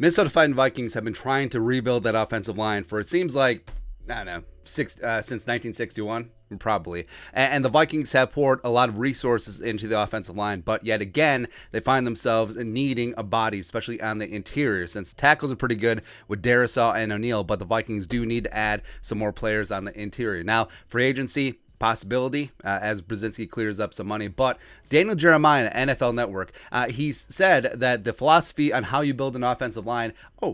Minnesota Fighting Vikings have been trying to rebuild that offensive line for, it seems like, I don't know, since 1961, probably. And the Vikings have poured a lot of resources into the offensive line, but yet again, they find themselves needing a body, especially on the interior, since tackles are pretty good with Darisaw and O'Neal, but the Vikings do need to add some more players on the interior. Now, free agency, possibility as Brzezinski clears up some money. But Daniel Jeremiah, NFL Network, he's said that the philosophy on how you build an offensive line,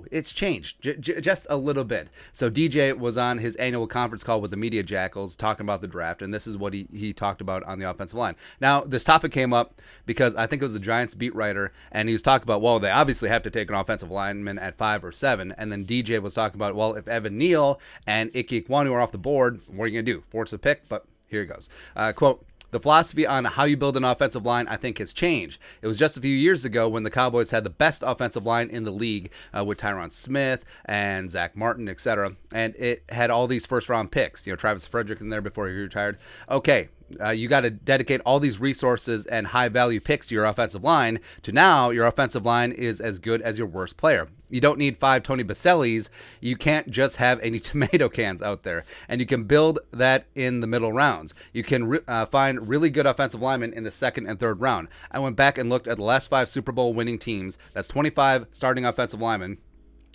it's changed just a little bit. So DJ was on his annual conference call with the Media Jackals talking about the draft, and this is what he talked about on the offensive line. Now, this topic came up because I think it was the Giants beat writer, and he was talking about, well, they obviously have to take an offensive lineman at 5 or 7, and then DJ was talking about, well, if Evan Neal and Ike Ekwonu are off the board, what are you going to do? Force a pick? But here it goes. Quote, "The philosophy on how you build an offensive line, I think, has changed. It was just a few years ago when the Cowboys had the best offensive line in the league with Tyron Smith and Zach Martin, etc. And it had all these first-round picks. Travis Frederick in there before he retired. Okay, you got to dedicate all these resources and high-value picks to your offensive line to now your offensive line is as good as your worst player. You don't need 5 Tony Basellis. You can't just have any tomato cans out there. And you can build that in the middle rounds. You can find really good offensive linemen in the second and third round. I went back and looked at the last 5 Super Bowl winning teams. That's 25 starting offensive linemen.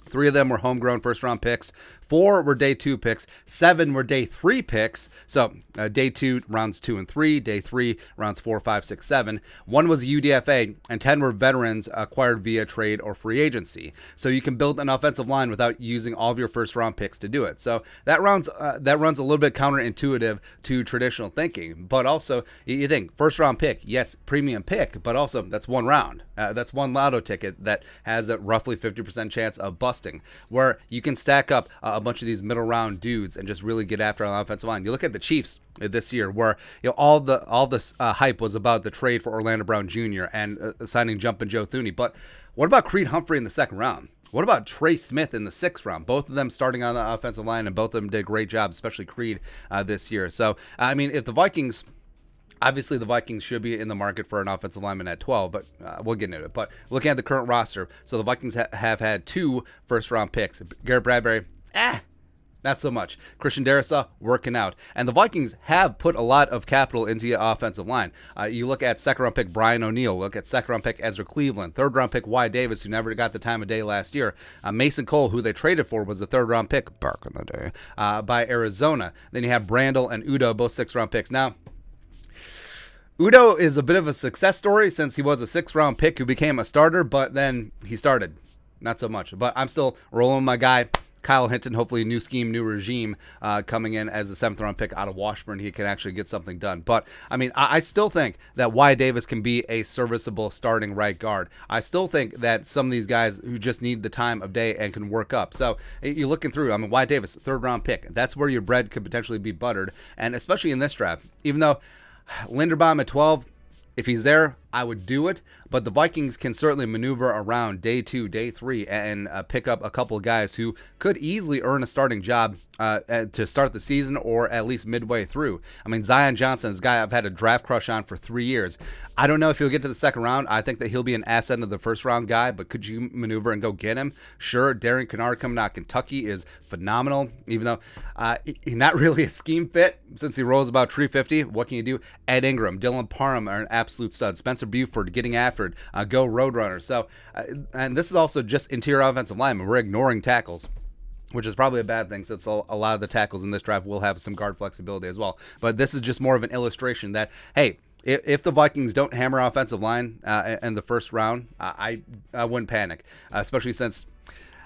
3 of them were homegrown first-round picks. 4 were day 2 picks. 7 were day 3 picks. So day 2, rounds 2 and 3. Day 3, rounds 4, 5, 6, 7. 1 was a UDFA, and 10 were veterans acquired via trade or free agency. So you can build an offensive line without using all of your first-round picks to do it. So that runs a little bit counterintuitive to traditional thinking. But also, you think, first-round pick, yes, premium pick, but also that's 1 round. That's 1 lotto ticket that has a roughly 50% chance of busting, where you can stack up a bunch of these middle round dudes and just really get after on the offensive line. You look at the Chiefs this year, where all the hype was about the trade for Orlando Brown Jr. and signing Jumpin' Joe Thuney. But what about Creed Humphrey in the 2nd round? What about Trey Smith in the 6th round? Both of them starting on the offensive line, and both of them did a great job, especially Creed this year. So, I mean, if the Vikings... Obviously, the Vikings should be in the market for an offensive lineman at 12, but we'll get into it. But looking at the current roster, so the Vikings have had 2 first-round picks. Garrett Bradbury, not so much. Christian Darisaw, working out. And the Vikings have put a lot of capital into the offensive line. You look at 2nd-round pick Brian O'Neill. Look at 2nd-round pick Ezra Cleveland. 3rd-round pick Wyatt Davis, who never got the time of day last year. Mason Cole, who they traded for, was a 3rd-round pick back in the day by Arizona. Then you have Brandel and Udo, both 6th-round picks. Now, Udo is a bit of a success story since he was a 6th-round pick who became a starter, but then he started. Not so much. But I'm still rolling my guy, Kyle Hinton. Hopefully a new scheme, new regime coming in as a 7th-round pick out of Washburn. He can actually get something done. But, I mean, I still think that Wyatt Davis can be a serviceable starting right guard. I still think that some of these guys who just need the time of day and can work up. So you're looking through, I mean, Wyatt Davis, 3rd-round pick. That's where your bread could potentially be buttered. And especially in this draft, even though Linderbaum at 12, if he's there, I would do it. But the Vikings can certainly maneuver around day 2, day 3, and pick up a couple of guys who could easily earn a starting job to start the season or at least midway through. I mean, Zion Johnson is a guy I've had a draft crush on for 3 years. I don't know if he'll get to the 2nd round. I think that he'll be an asset into the 1st-round guy, but could you maneuver and go get him? Sure, Darian Kennard coming out of Kentucky is phenomenal, even though he's not really a scheme fit since he rolls about 350. What can you do? Ed Ingram, Dylan Parham are an absolute stud. Spencer Buford getting after it. Go Roadrunner. So, and this is also just interior offensive linemen. We're ignoring tackles, which is probably a bad thing since a lot of the tackles in this draft will have some guard flexibility as well. But this is just more of an illustration that, hey, if the Vikings don't hammer offensive line in the 1st round, I wouldn't panic, especially since,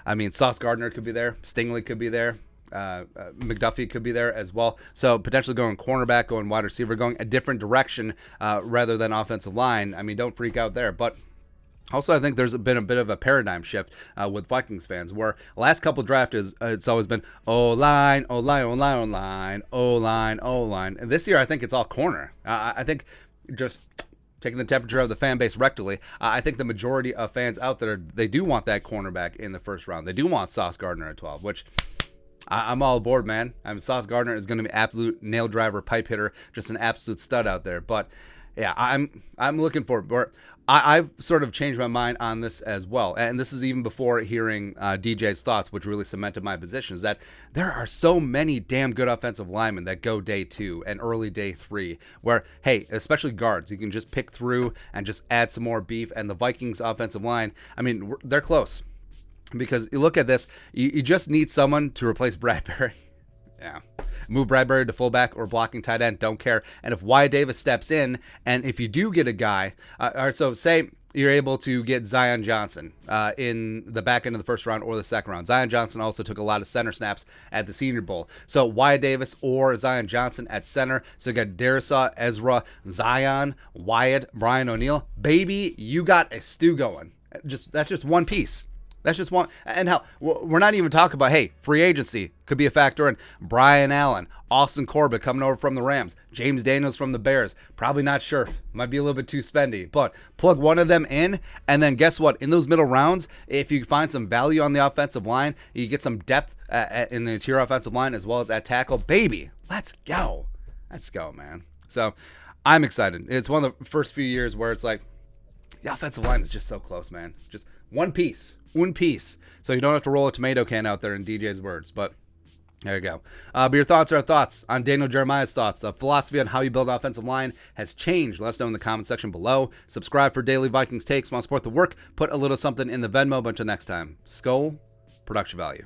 I mean, Sauce Gardner could be there, Stingley could be there, McDuffie could be there as well. So potentially going cornerback, going wide receiver, going a different direction rather than offensive line. I mean, don't freak out there. But also, I think there's been a bit of a paradigm shift with Vikings fans, where last couple drafts, it's always been O-line, O-line, O-line, O-line, O-line, O-line. And this year, I think it's all corner. I think just taking the temperature of the fan base rectally, I think the majority of fans out there, they do want that cornerback in the 1st round. They do want Sauce Gardner at 12, which I'm all aboard, man. Sauce Gardner is going to be absolute nail driver, pipe hitter, just an absolute stud out there. But Yeah, I'm looking for. I've sort of changed my mind on this as well, and this is even before hearing DJ's thoughts, which really cemented my position. Is that there are so many damn good offensive linemen that go day 2 and early day 3, where hey, especially guards, you can just pick through and just add some more beef. And the Vikings offensive line, I mean, they're close because you look at this, you just need someone to replace Bradbury. Yeah. Move Bradbury to fullback or blocking tight end, don't care. And if Wyatt Davis steps in, and if you do get a guy, or so say you're able to get Zion Johnson in the back end of the first round or the second round. Zion Johnson also took a lot of center snaps at the Senior Bowl. So Wyatt Davis or Zion Johnson at center. So you got Darisaw, Ezra, Zion, Wyatt, Brian O'Neill. Baby, you got a stew going. That's just one piece. That's just one. And hell, we're not even talking about, hey, free agency could be a factor in. Brian Allen, Austin Corbett coming over from the Rams, James Daniels from the Bears. Probably not sure. Might be a little bit too spendy. But plug one of them in, and then guess what? In those middle rounds, if you find some value on the offensive line, you get some depth in the interior offensive line as well as at tackle. Baby, let's go. Let's go, man. So I'm excited. It's one of the first few years where it's like the offensive line is just so close, man. Just one piece. One piece. So you don't have to roll a tomato can out there in DJ's words. But there you go. But your thoughts are thoughts on Daniel Jeremiah's thoughts. The philosophy on how you build an offensive line has changed. Let us know in the comment section below. Subscribe for daily Vikings takes. Want to support the work? Put a little something in the Venmo. But until next time, Skol, production value.